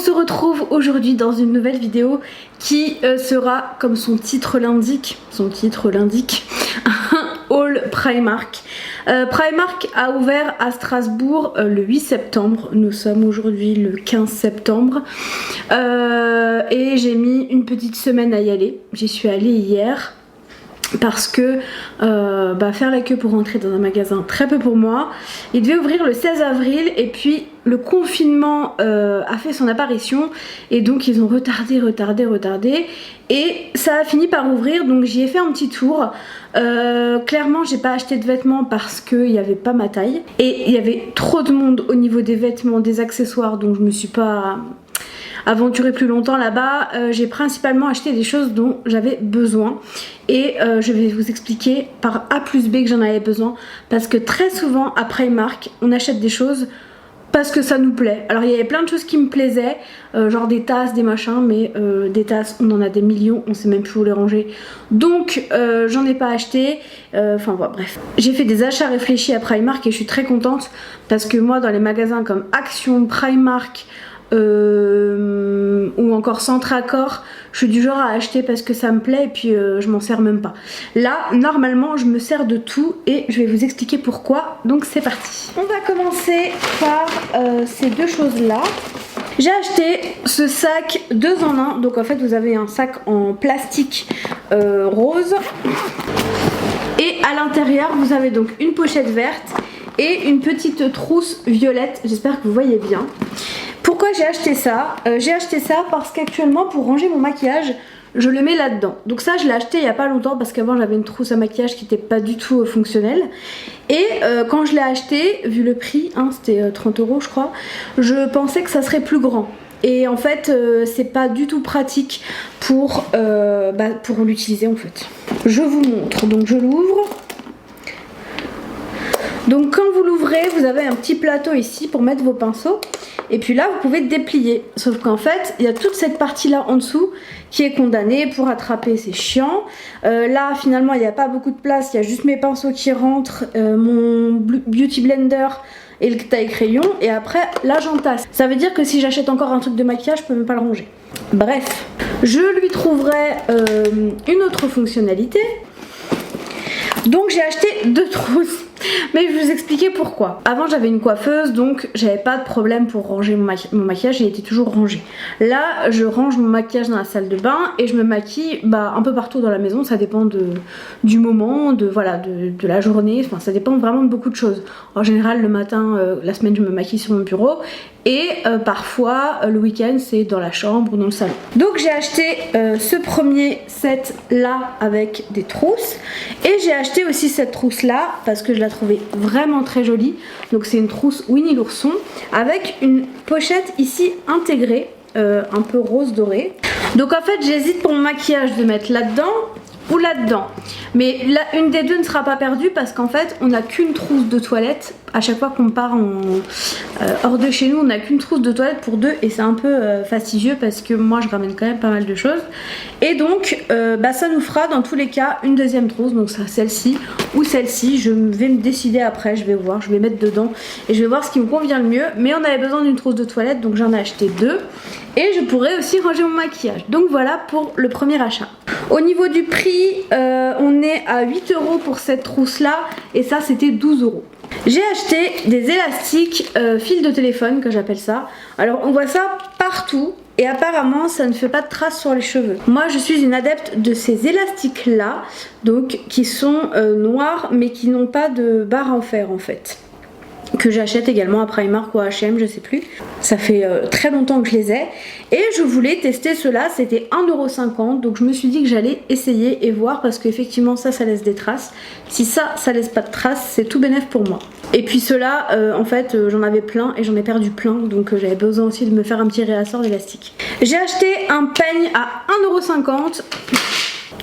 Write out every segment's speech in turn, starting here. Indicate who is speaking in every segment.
Speaker 1: se retrouve aujourd'hui dans une nouvelle vidéo qui sera, comme son titre l'indique, un haul Primark. Primark a ouvert à Strasbourg le 8 septembre, nous sommes aujourd'hui le 15 septembre et j'ai mis une petite semaine à y aller. J'y suis allée hier parce que faire la queue pour rentrer dans un magasin, très peu pour moi. Il devait ouvrir le 16 avril et puis le confinement a fait son apparition et donc ils ont retardé et ça a fini par ouvrir, donc j'y ai fait un petit tour. Clairement j'ai pas acheté de vêtements parce qu'il n'y avait pas ma taille et il y avait trop de monde au niveau des vêtements, des accessoires, donc je me suis pas aventurée plus longtemps là-bas. J'ai principalement acheté des choses dont j'avais besoin et je vais vous expliquer par A plus B que j'en avais besoin, parce que très souvent à Primark on achète des choses parce que ça nous plaît. Alors il y avait plein de choses qui me plaisaient, genre des tasses, des machins, mais des tasses on en a des millions, on sait même plus où les ranger, donc j'en ai pas acheté. Enfin voilà, bref, j'ai fait des achats réfléchis à Primark et je suis très contente parce que moi dans les magasins comme Action, Primark ou encore Centre Accord, je suis du genre à acheter parce que ça me plaît et puis je m'en sers même pas. Là normalement je me sers de tout et je vais vous expliquer pourquoi, donc c'est parti. On va commencer par ces deux choses là. J'ai acheté ce sac 2 en 1, donc en fait vous avez un sac en plastique rose et à l'intérieur vous avez donc une pochette verte et une petite trousse violette, j'espère que vous voyez bien. Pourquoi j'ai acheté ça? J'ai acheté ça parce qu'actuellement pour ranger mon maquillage je le mets là-dedans. Donc ça je l'ai acheté il n'y a pas longtemps parce qu'avant j'avais une trousse à maquillage qui n'était pas du tout fonctionnelle. Et quand je l'ai acheté, vu le prix, hein, c'était 30 € je crois, je pensais que ça serait plus grand. Et en fait c'est pas du tout pratique pour l'utiliser en fait. Je vous montre, donc je l'ouvre. Donc quand vous l'ouvrez, vous avez un petit plateau ici pour mettre vos pinceaux. Et puis là, vous pouvez déplier. Sauf qu'en fait, il y a toute cette partie-là en dessous qui est condamnée. Pour attraper, c'est chiant. Là, finalement, il n'y a pas beaucoup de place. Il y a juste mes pinceaux qui rentrent, mon Beauty Blender et le taille-crayon. Et après, là, j'entasse. Ça veut dire que si j'achète encore un truc de maquillage, je peux même pas le ranger. Bref, je lui trouverai une autre fonctionnalité. Donc j'ai acheté 2 trousses. Mais je vais vous expliquer pourquoi. Avant j'avais une coiffeuse, donc j'avais pas de problème pour ranger mon maquillage, il était toujours rangé. Là je range mon maquillage dans la salle de bain et je me maquille un peu partout dans la maison. Ça dépend du moment, de la journée, enfin ça dépend vraiment de beaucoup de choses. En général le matin, la semaine je me maquille sur mon bureau et parfois le week-end c'est dans la chambre ou dans le salon. Donc j'ai acheté ce premier set là avec des trousses et j'ai acheté aussi cette trousse là parce que je la trouvais vraiment très jolie. Donc c'est une trousse Winnie l'ourson avec une pochette ici intégrée, un peu rose doré. Donc en fait j'hésite pour mon maquillage de mettre là-dedans ou là-dedans, mais une des deux ne sera pas perdue parce qu'en fait on n'a qu'une trousse de toilette. À chaque fois qu'on part hors de chez nous, on n'a qu'une trousse de toilette pour 2 et c'est un peu fastidieux parce que moi je ramène quand même pas mal de choses. Et donc ça nous fera dans tous les cas une deuxième trousse, donc ça celle-ci ou celle-ci. Je vais me décider après, je vais voir, je vais mettre dedans et je vais voir ce qui me convient le mieux. Mais on avait besoin d'une trousse de toilette, donc j'en ai acheté 2 et je pourrais aussi ranger mon maquillage. Donc voilà pour le premier achat. Au niveau du prix, on est à 8 € pour cette trousse là et ça c'était 12 €. J'ai acheté des élastiques fil de téléphone que j'appelle ça. Alors on voit ça partout et apparemment ça ne fait pas de traces sur les cheveux. Moi je suis une adepte de ces élastiques là, donc qui sont noirs mais qui n'ont pas de barre en fer en fait, que j'achète également à Primark ou à H&M, je sais plus. Ça fait très longtemps que je les ai et je voulais tester ceux-là, c'était 1,50 €, donc je me suis dit que j'allais essayer et voir parce qu'effectivement ça laisse des traces. Si ça laisse pas de traces, c'est tout bénef pour moi. Et puis ceux-là, en fait j'en avais plein et j'en ai perdu plein, donc j'avais besoin aussi de me faire un petit réassort d'élastique. J'ai acheté un peigne à 1,50 €.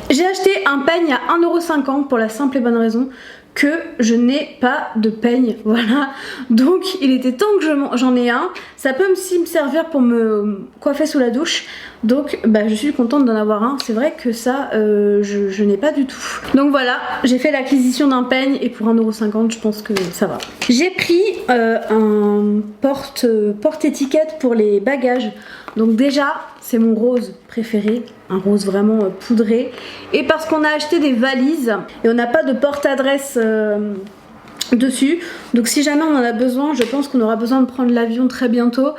Speaker 1: J'ai acheté un peigne à 1,50 € pour la simple et bonne raison que je n'ai pas de peigne, voilà. Donc il était temps que j'en ai un. Ça peut aussi me servir pour me coiffer sous la douche. Donc je suis contente d'en avoir un. C'est vrai que ça, je n'ai pas du tout. Donc voilà, j'ai fait l'acquisition d'un peigne et pour 1,50 €, je pense que ça va. J'ai pris un porte-étiquette pour les bagages. Donc déjà, c'est mon rose préféré, un rose vraiment poudré. Et parce qu'on a acheté des valises et on n'a pas de porte-adresse dessus, donc si jamais on en a besoin, je pense qu'on aura besoin de prendre l'avion très bientôt.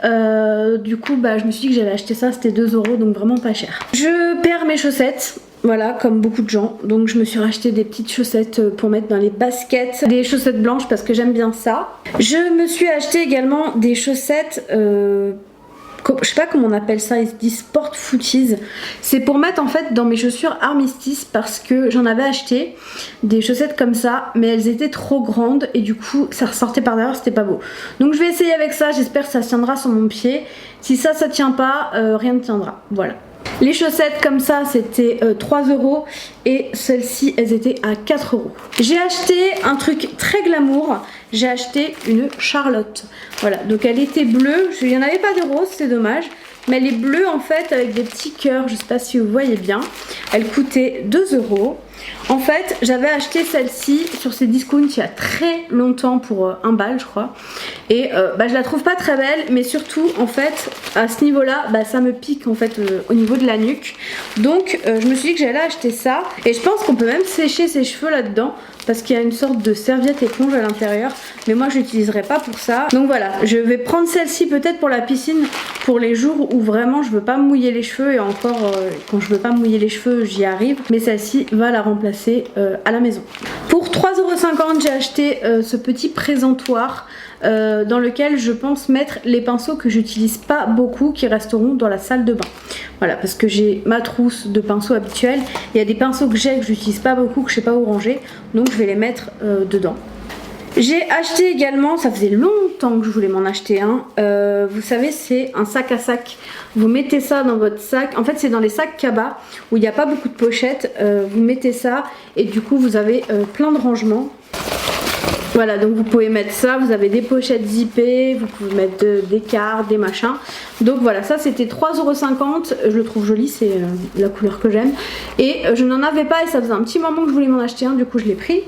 Speaker 1: Du coup je me suis dit que j'allais acheter ça, c'était 2 €, donc vraiment pas cher. Je perds mes chaussettes, voilà, comme beaucoup de gens, donc je me suis racheté des petites chaussettes pour mettre dans les baskets, des chaussettes blanches parce que j'aime bien ça. Je me suis acheté également des chaussettes je sais pas comment on appelle ça, ils se disent sport footies. C'est pour mettre en fait dans mes chaussures armistice parce que j'en avais acheté des chaussettes comme ça, mais elles étaient trop grandes et du coup ça ressortait par derrière, c'était pas beau. Donc je vais essayer avec ça, j'espère que ça tiendra sur mon pied. Si ça tient pas, rien ne tiendra, voilà. Les chaussettes comme ça c'était 3 € et celles-ci elles étaient à 4 €. J'ai acheté un truc très glamour, j'ai acheté une Charlotte. Voilà, donc elle était bleue, il n'y en avait pas de rose, c'est dommage. Mais elle est bleue en fait avec des petits cœurs, je sais pas si vous voyez bien. Elle coûtait 2 €. En fait j'avais acheté celle-ci sur ces discounts il y a très longtemps pour 1 balle je crois. Et je la trouve pas très belle, mais surtout en fait à ce niveau là ça me pique en fait au niveau de la nuque. Donc je me suis dit que j'allais acheter ça. Et je pense qu'on peut même sécher ses cheveux là-dedans parce qu'il y a une sorte de serviette éponge à l'intérieur, mais moi je l'utiliserai pas pour ça. Donc voilà, je vais prendre celle-ci peut-être pour la piscine, pour les jours où vraiment je veux pas me mouiller les cheveux. Et encore quand je veux pas me mouiller les cheveux j'y arrive, mais celle-ci va la remplacer à la maison. Pour 3,50 € j'ai acheté ce petit présentoir dans lequel je pense mettre les pinceaux que j'utilise pas beaucoup, qui resteront dans la salle de bain. Voilà, parce que j'ai ma trousse de pinceaux habituels. Il y a des pinceaux que j'utilise pas beaucoup, que je sais pas où ranger, donc je vais les mettre dedans. J'ai acheté également, ça faisait longtemps que je voulais m'en acheter un, vous savez c'est un sac à sac. Vous mettez ça dans votre sac, en fait c'est dans les sacs Kaba où il n'y a pas beaucoup de pochettes, vous mettez ça et du coup vous avez plein de rangements. Voilà, donc vous pouvez mettre ça, vous avez des pochettes zippées, vous pouvez mettre des cartes, des machins. Donc voilà, ça c'était 3,50 €, je le trouve joli, c'est la couleur que j'aime. Et je n'en avais pas et ça faisait un petit moment que je voulais m'en acheter un, du coup je l'ai pris.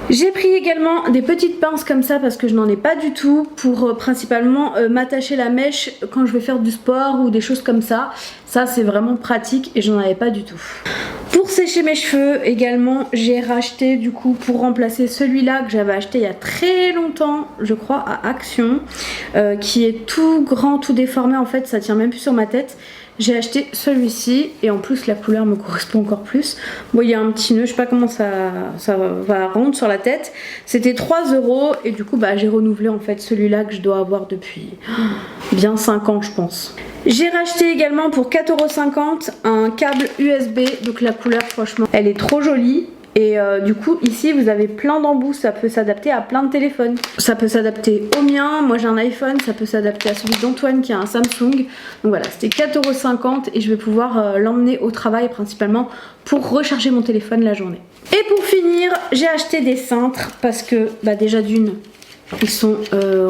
Speaker 1: J'ai pris également des petites pinces comme ça parce que je n'en ai pas du tout pour principalement m'attacher la mèche quand je vais faire du sport ou des choses comme ça. Ça c'est vraiment pratique et je n'en avais pas du tout. Pour sécher mes cheveux également j'ai racheté du coup pour remplacer celui-là que j'avais acheté il y a très longtemps je crois à Action, qui est tout grand, tout déformé en fait, ça tient même plus sur ma tête. J'ai acheté celui-ci et en plus la couleur me correspond encore plus. Bon il y a un petit nœud, je sais pas comment ça va rendre sur la tête. C'était 3 € et du coup j'ai renouvelé en fait celui-là que je dois avoir depuis bien 5 ans je pense. J'ai racheté également pour 4,50 € un câble USB, donc la couleur franchement elle est trop jolie. Et du coup ici vous avez plein d'embouts, ça peut s'adapter à plein de téléphones. Ça peut s'adapter au mien, moi j'ai un iPhone, ça peut s'adapter à celui d'Antoine qui a un Samsung. Donc voilà, c'était 4,50 € et je vais pouvoir l'emmener au travail principalement pour recharger mon téléphone la journée. Et pour finir, j'ai acheté des cintres parce que déjà d'une, ils sont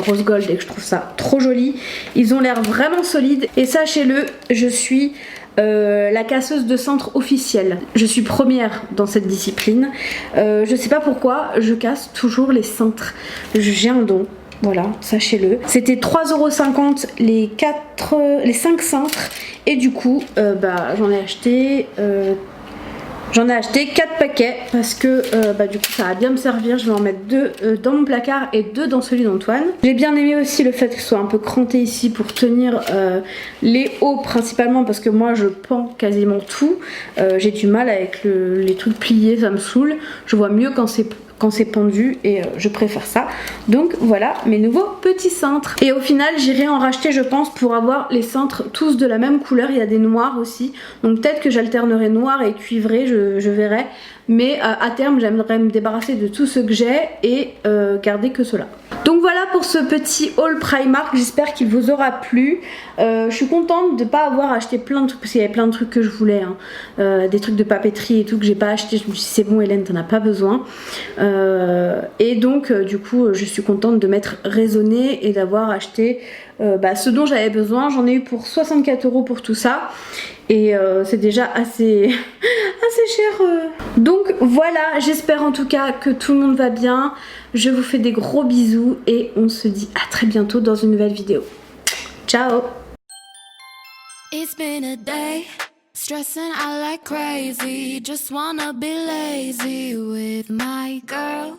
Speaker 1: rose gold et que je trouve ça trop joli. Ils ont l'air vraiment solides et sachez-le, je suis la casseuse de cintre officielle. Je suis première dans cette discipline. Je sais pas pourquoi, je casse toujours les cintres. J'ai un don. Voilà, sachez-le. C'était 3,50 € les 5 cintres. Et du coup, j'en ai acheté... J'en ai acheté 4 paquets parce que du coup ça va bien me servir. Je vais en mettre 2 dans mon placard et 2 dans celui d'Antoine. J'ai bien aimé aussi le fait que ce soit un peu cranté ici pour tenir les hauts principalement parce que moi je pends quasiment tout. J'ai du mal avec les trucs pliés, ça me saoule. Je vois mieux quand c'est pendu et je préfère ça. Donc voilà mes nouveaux petits cintres. Et au final j'irai en racheter je pense pour avoir les cintres tous de la même couleur. Il y a des noirs aussi, donc peut-être que j'alternerai noir et cuivré, je verrai. mais à terme j'aimerais me débarrasser de tout ce que j'ai et garder que cela. Donc voilà pour ce petit haul Primark, j'espère qu'il vous aura plu. Je suis contente de ne pas avoir acheté plein de trucs parce qu'il y avait plein de trucs que je voulais, hein. Des trucs de papeterie et tout que j'ai pas acheté. Je me suis dit c'est bon Hélène, t'en as pas besoin. Et donc du coup je suis contente de m'être raisonnée et d'avoir acheté ce dont j'avais besoin. J'en ai eu pour 64 € pour tout ça. Et c'est déjà assez cher. Donc voilà, j'espère en tout cas que tout le monde va bien. Je vous fais des gros bisous et on se dit à très bientôt dans une nouvelle vidéo. Ciao.
Speaker 2: It's been a day, stressing out like crazy. Just wanna be lazy with my girl.